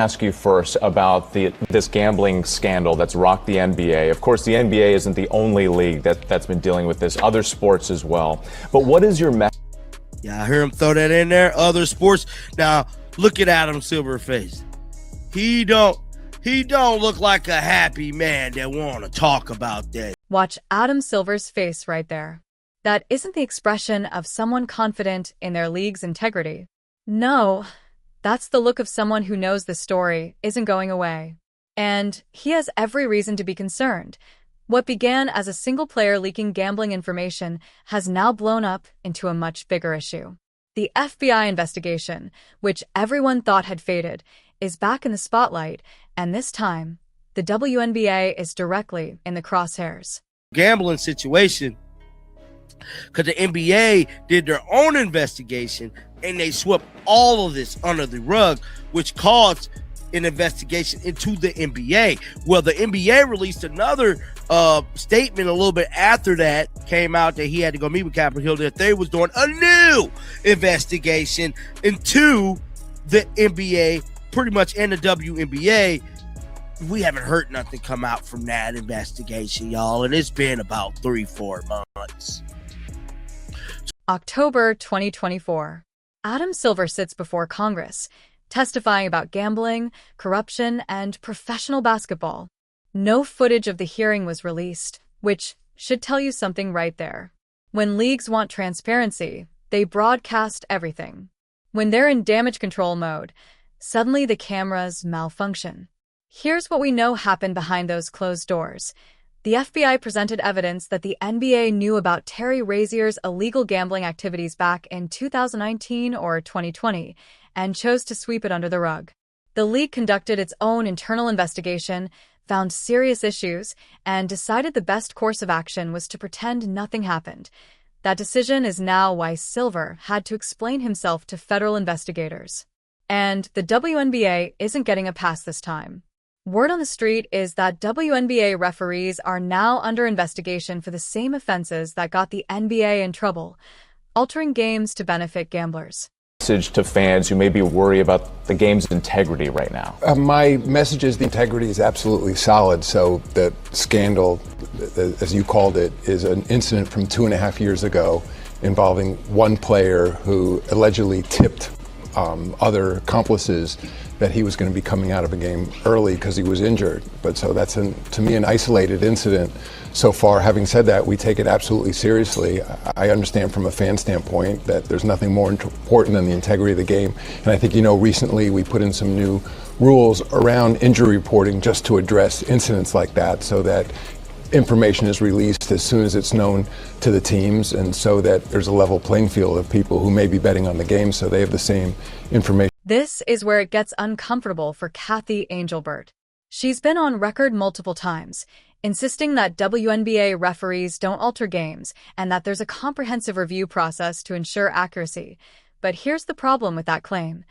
Ask you first about this gambling scandal that's rocked the NBA. Of course, the NBA isn't the only league that's been dealing with this, other sports as well. But what is your message? Yeah, I hear him throw that in there. Other sports. Now, look at Adam Silver's face. He don't look like a happy man that want to talk about that. Watch Adam Silver's face right there. That isn't the expression of someone confident in their league's integrity. No. That's the look of someone who knows the story isn't going away. And he has every reason to be concerned. What began as a single player leaking gambling information has now blown up into a much bigger issue. The FBI investigation, which everyone thought had faded, is back in the spotlight, and this time, the WNBA is directly in the crosshairs. Gambling situation, because the NBA did their own investigation and they swept all of this under the rug, which caused an investigation into the NBA. Well, the NBA released another statement a little bit after that, came out that he had to go meet with Capitol Hill, that they was doing a new investigation into the NBA, pretty much, and the WNBA. We haven't heard nothing come out from that investigation, y'all, and it's been about 3-4 months. October 2024. Adam Silver sits before Congress, testifying about gambling, corruption, and professional basketball. No footage of the hearing was released, which should tell you something right there. When leagues want transparency, they broadcast everything. When they're in damage control mode, suddenly the cameras malfunction. Here's what we know happened behind those closed doors. The FBI presented evidence that the NBA knew about Terry Rozier's illegal gambling activities back in 2019 or 2020 and chose to sweep it under the rug. The league conducted its own internal investigation, found serious issues, and decided the best course of action was to pretend nothing happened. That decision is now why Silver had to explain himself to federal investigators. And the WNBA isn't getting a pass this time. Word on the street is that WNBA referees are now under investigation for the same offenses that got the NBA in trouble, altering games to benefit gamblers. Message to fans who may be worried about the game's integrity right now. My message is the integrity is absolutely solid. So the scandal, as you called it, is an incident from 2.5 years ago involving one player who allegedly tipped other accomplices that he was going to be coming out of a game early because he was injured. But so that's, to me, an isolated incident so far. Having said that, we take it absolutely seriously. I understand from a fan standpoint that there's nothing more important than the integrity of the game. And I think, recently we put in some new rules around injury reporting just to address incidents like that, so that information is released as soon as it's known to the teams, and so that there's a level playing field of people who may be betting on the game so they have the same information. This is where it gets uncomfortable for Cathy Engelbert. She's been on record multiple times, insisting that WNBA referees don't alter games and that there's a comprehensive review process to ensure accuracy. But here's the problem with that claim.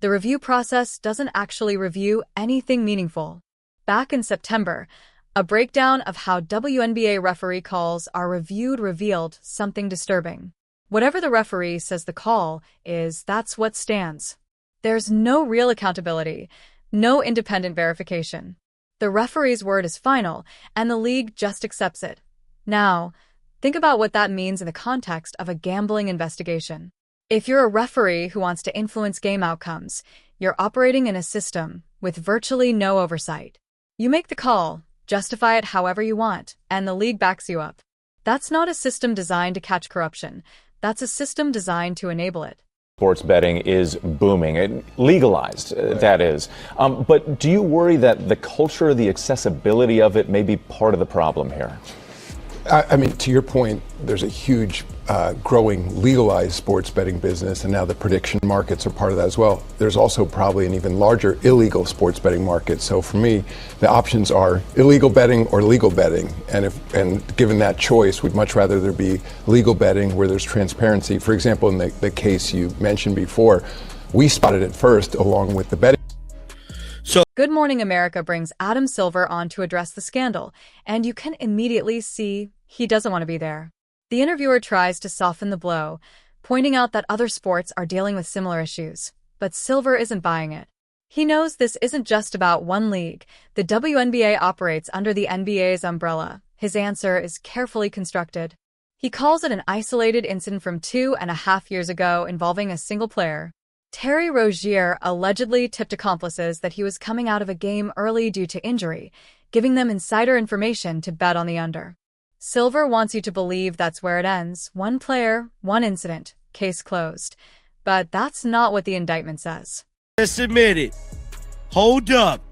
The review process doesn't actually review anything meaningful. Back in September, a breakdown of how WNBA referee calls are reviewed revealed something disturbing. Whatever the referee says the call is, that's what stands. There's no real accountability, no independent verification. The referee's word is final, and the league just accepts it. Now, think about what that means in the context of a gambling investigation. If you're a referee who wants to influence game outcomes, you're operating in a system with virtually no oversight. You make the call, justify it however you want, and the league backs you up. That's not a system designed to catch corruption. That's a system designed to enable it. Sports betting is booming. It legalized, that is. But do you worry that the culture, the accessibility of it may be part of the problem here? I mean, to your point, there's a huge growing legalized sports betting business, and now the prediction markets are part of that as well. There's also probably an even larger illegal sports betting market. So for me, the options are illegal betting or legal betting. And given that choice, we'd much rather there be legal betting where there's transparency. For example, in the case you mentioned before, we spotted it first along with the betting. Good Morning America brings Adam Silver on to address the scandal, and you can immediately see he doesn't want to be there. The interviewer tries to soften the blow, pointing out that other sports are dealing with similar issues, but Silver isn't buying it. He knows this isn't just about one league. The WNBA operates under the NBA's umbrella. His answer is carefully constructed. He calls it an isolated incident from 2.5 years ago involving a single player. Terry Rozier allegedly tipped accomplices that he was coming out of a game early due to injury, giving them insider information to bet on the under. Silver wants you to believe that's where it ends. One player, one incident, case closed. But that's not what the indictment says. Just admit it. Hold up.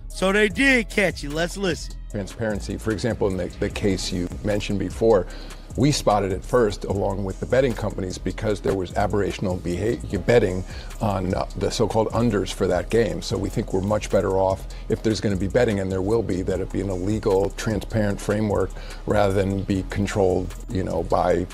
So they did catch you. Let's listen. Transparency. For example, in the case you mentioned before, we spotted it first along with the betting companies because there was aberrational behavior betting on the so-called unders for that game. So we think we're much better off if there's going to be betting, and there will be, that it be in a legal, transparent framework rather than be controlled, by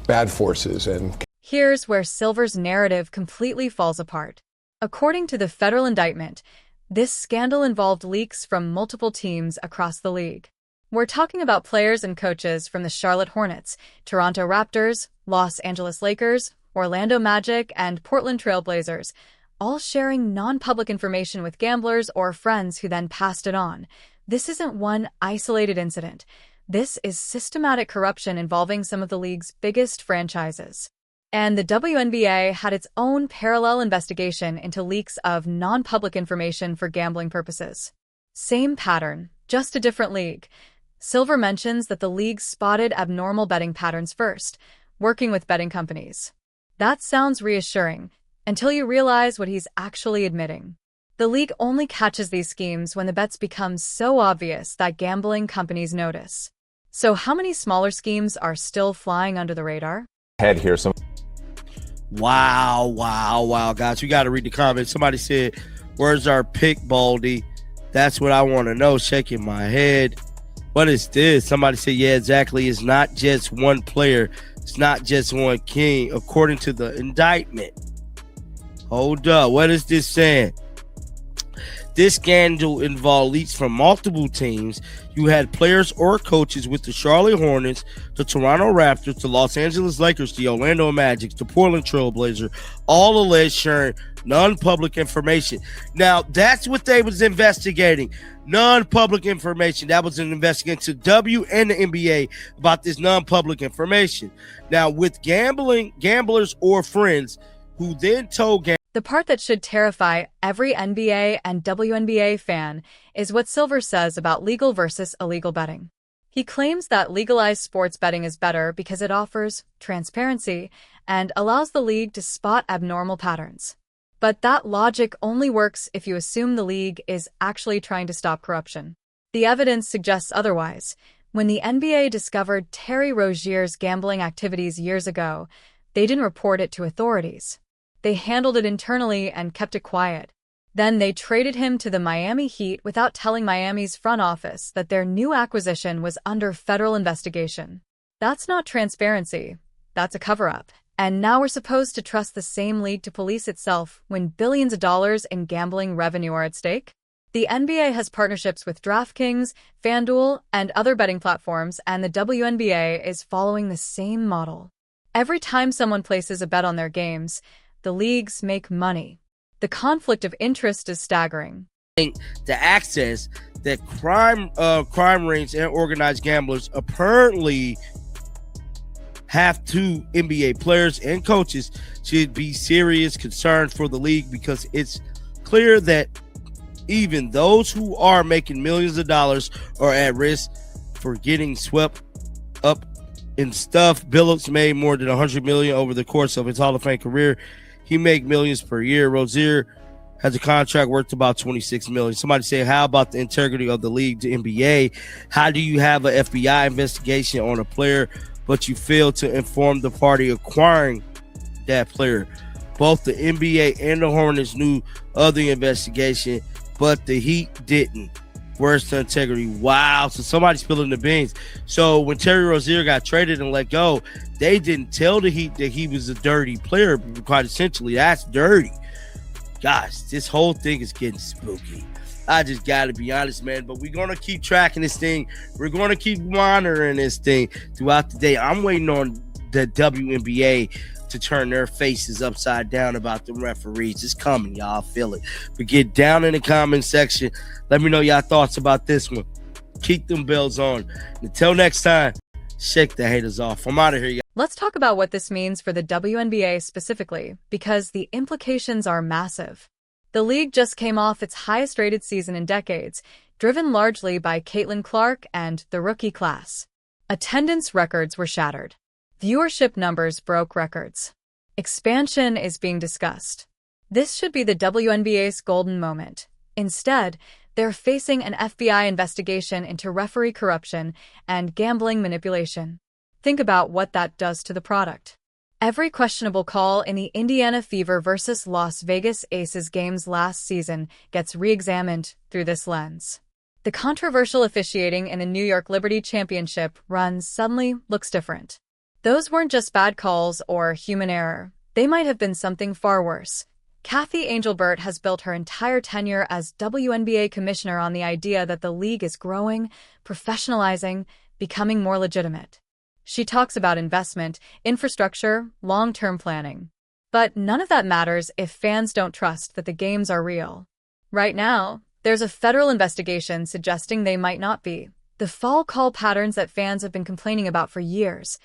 bad forces. And here's where Silver's narrative completely falls apart. According to the federal indictment, this scandal involved leaks from multiple teams across the league. We're talking about players and coaches from the Charlotte Hornets, Toronto Raptors, Los Angeles Lakers, Orlando Magic, and Portland Trail Blazers, all sharing non-public information with gamblers or friends who then passed it on. This isn't one isolated incident. This is systematic corruption involving some of the league's biggest franchises. And the WNBA had its own parallel investigation into leaks of non-public information for gambling purposes. Same pattern, just a different league. Silver mentions that the league spotted abnormal betting patterns first, working with betting companies. That sounds reassuring, until you realize what he's actually admitting. The league only catches these schemes when the bets become so obvious that gambling companies notice. So how many smaller schemes are still flying under the radar? Head here, some. Wow, guys. We got to read the comments. Somebody said, where's our pick, Baldy? That's what I want to know. Shaking my head. What is this? Somebody said, yeah, exactly. It's not just one player. It's not just one king, according to the indictment. Hold up. What is this saying? This scandal involved leaks from multiple teams. You had players or coaches with the Charlotte Hornets, the Toronto Raptors, the Los Angeles Lakers, the Orlando Magic, the Portland Trail Blazers, all alleged sharing non-public information. Now, that's what they was investigating. Non-public information. That was an investigation to W and the NBA about this non-public information. Now, with gamblers or friends who then told the part that should terrify every NBA and WNBA fan is what Silver says about legal versus illegal betting. He claims that legalized sports betting is better because it offers transparency and allows the league to spot abnormal patterns. But that logic only works if you assume the league is actually trying to stop corruption. The evidence suggests otherwise. When the NBA discovered Terry Rozier's gambling activities years ago, they didn't report it to authorities. They handled it internally and kept it quiet. Then they traded him to the Miami Heat without telling Miami's front office that their new acquisition was under federal investigation. That's not transparency. That's a cover-up. And now we're supposed to trust the same league to police itself when billions of dollars in gambling revenue are at stake? The NBA has partnerships with DraftKings, FanDuel, and other betting platforms, and the WNBA is following the same model. Every time someone places a bet on their games, the leagues make money. The conflict of interest is staggering. The access that crime rings and organized gamblers apparently have to NBA players and coaches should be serious concern for the league, because it's clear that even those who are making millions of dollars are at risk for getting swept up in stuff. Billups made more than $100 million over the course of his Hall of Fame career. He make millions per year. Rozier has a contract worth about $26 million. Somebody say, how about the integrity of the league, the NBA? How do you have an FBI investigation on a player, but you fail to inform the party acquiring that player? Both the NBA and the Hornets knew of the investigation, but the Heat didn't. Where's the integrity? Wow. So somebody's spilling the beans. So when Terry Rozier got traded and let go, they didn't tell the Heat that he was a dirty player. Quite essentially, that's dirty. Gosh, this whole thing is getting spooky. I just got to be honest, man. But we're going to keep tracking this thing. We're going to keep monitoring this thing throughout the day. I'm waiting on the WNBA to turn their faces upside down about the referees. It's coming, y'all. I feel it. But get down in the comment section. Let me know y'all thoughts about this one. Keep them bells on. Until next time, shake the haters off. I'm out of here, y'all. Let's talk about what this means for the WNBA specifically, because the implications are massive. The league just came off its highest-rated season in decades, driven largely by Caitlyn Clark and the rookie class. Attendance records were shattered. Viewership numbers broke records. Expansion is being discussed. This should be the WNBA's golden moment. Instead, they're facing an FBI investigation into referee corruption and gambling manipulation. Think about what that does to the product. Every questionable call in the Indiana Fever versus Las Vegas Aces games last season gets re-examined through this lens. The controversial officiating in the New York Liberty Championship run suddenly looks different. Those weren't just bad calls or human error. They might have been something far worse. Cathy Engelbert has built her entire tenure as WNBA commissioner on the idea that the league is growing, professionalizing, becoming more legitimate. She talks about investment, infrastructure, long-term planning. But none of that matters if fans don't trust that the games are real. Right now, there's a federal investigation suggesting they might not be. The fall call patterns that fans have been complaining about for years,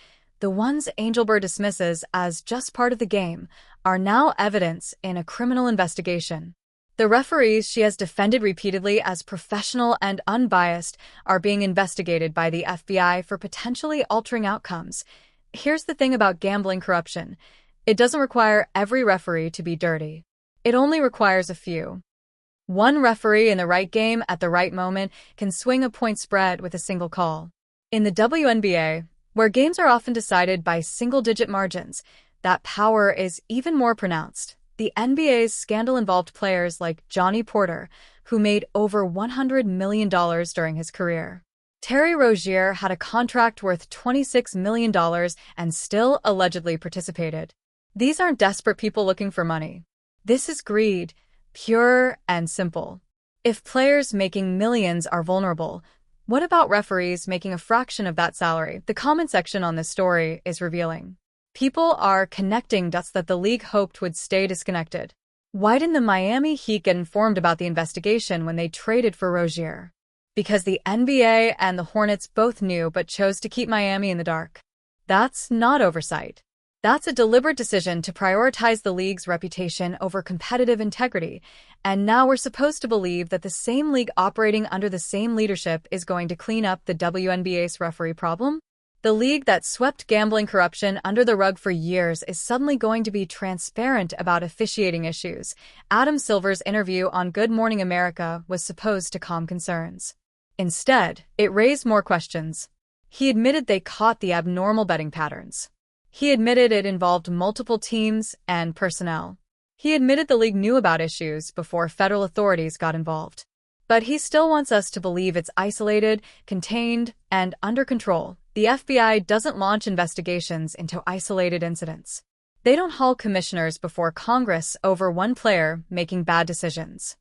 the ones Engelbert dismisses as just part of the game, are now evidence in a criminal investigation. The referees she has defended repeatedly as professional and unbiased are being investigated by the FBI for potentially altering outcomes. Here's the thing about gambling corruption. It doesn't require every referee to be dirty. It only requires a few. One referee in the right game at the right moment can swing a point spread with a single call. In the WNBA, where games are often decided by single-digit margins, that power is even more pronounced. The NBA's scandal-involved players like Johnny Porter, who made over $100 million during his career. Terry Rozier had a contract worth $26 million and still allegedly participated. These aren't desperate people looking for money. This is greed, pure and simple. If players making millions are vulnerable, what about referees making a fraction of that salary? The comment section on this story is revealing. People are connecting dots that the league hoped would stay disconnected. Why didn't the Miami Heat get informed about the investigation when they traded for Rozier? Because the NBA and the Hornets both knew but chose to keep Miami in the dark. That's not oversight. That's a deliberate decision to prioritize the league's reputation over competitive integrity, and now we're supposed to believe that the same league operating under the same leadership is going to clean up the WNBA's referee problem? The league that swept gambling corruption under the rug for years is suddenly going to be transparent about officiating issues. Adam Silver's interview on Good Morning America was supposed to calm concerns. Instead, it raised more questions. He admitted they caught the abnormal betting patterns. He admitted it involved multiple teams and personnel. He admitted the league knew about issues before federal authorities got involved. But he still wants us to believe it's isolated, contained, and under control. The FBI doesn't launch investigations into isolated incidents. They don't haul commissioners before Congress over one player making bad decisions.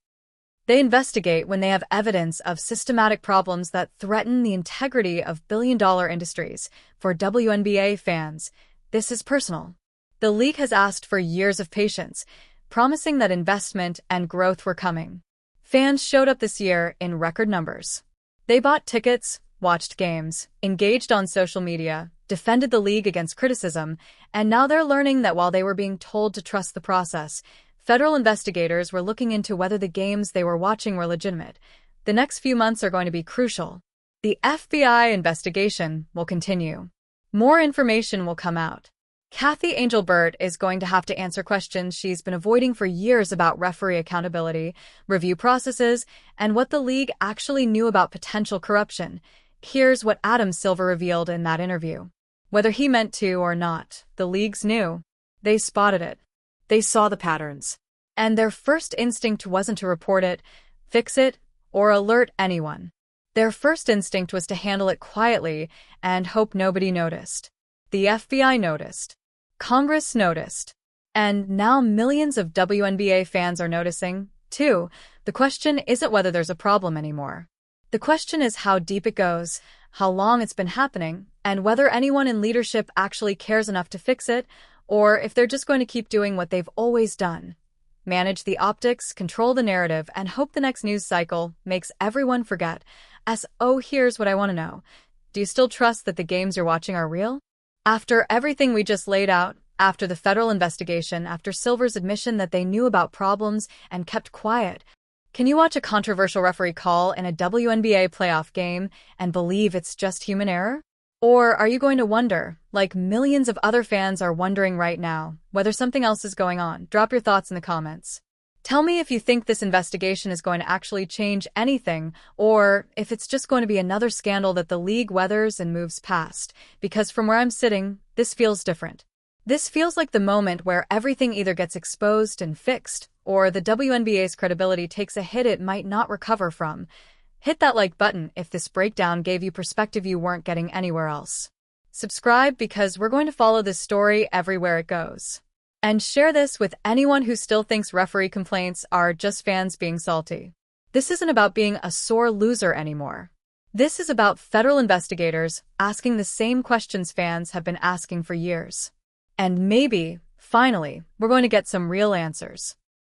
They investigate when they have evidence of systematic problems that threaten the integrity of billion-dollar industries. For WNBA fans, this is personal. The league has asked for years of patience, promising that investment and growth were coming. Fans showed up this year in record numbers. They bought tickets, watched games, engaged on social media, defended the league against criticism, and now they're learning that while they were being told to trust the process, federal investigators were looking into whether the games they were watching were legitimate. The next few months are going to be crucial. The FBI investigation will continue. More information will come out. Cathy Engelbert is going to have to answer questions she's been avoiding for years about referee accountability, review processes, and what the league actually knew about potential corruption. Here's what Adam Silver revealed in that interview. Whether he meant to or not, the leagues knew. They spotted it. They saw the patterns. And their first instinct wasn't to report it, fix it, or alert anyone. Their first instinct was to handle it quietly and hope nobody noticed. The FBI noticed. Congress noticed. And now millions of WNBA fans are noticing, too. The question isn't whether there's a problem anymore. The question is how deep it goes, how long it's been happening, and whether anyone in leadership actually cares enough to fix it, or if they're just going to keep doing what they've always done. Manage the optics, control the narrative, and hope the next news cycle makes everyone forget. Here's what I want to know. Do you still trust that the games you're watching are real? After everything we just laid out, after the federal investigation, after Silver's admission that they knew about problems and kept quiet, can you watch a controversial referee call in a WNBA playoff game and believe it's just human error? Or are you going to wonder, like millions of other fans are wondering right now, whether something else is going on? Drop your thoughts in the comments. Tell me if you think this investigation is going to actually change anything, or if it's just going to be another scandal that the league weathers and moves past, because from where I'm sitting, this feels different. This feels like the moment where everything either gets exposed and fixed, or the WNBA's credibility takes a hit it might not recover from. Hit that like button if this breakdown gave you perspective you weren't getting anywhere else. Subscribe because we're going to follow this story everywhere it goes. And share this with anyone who still thinks referee complaints are just fans being salty. This isn't about being a sore loser anymore. This is about federal investigators asking the same questions fans have been asking for years. And maybe, finally, we're going to get some real answers.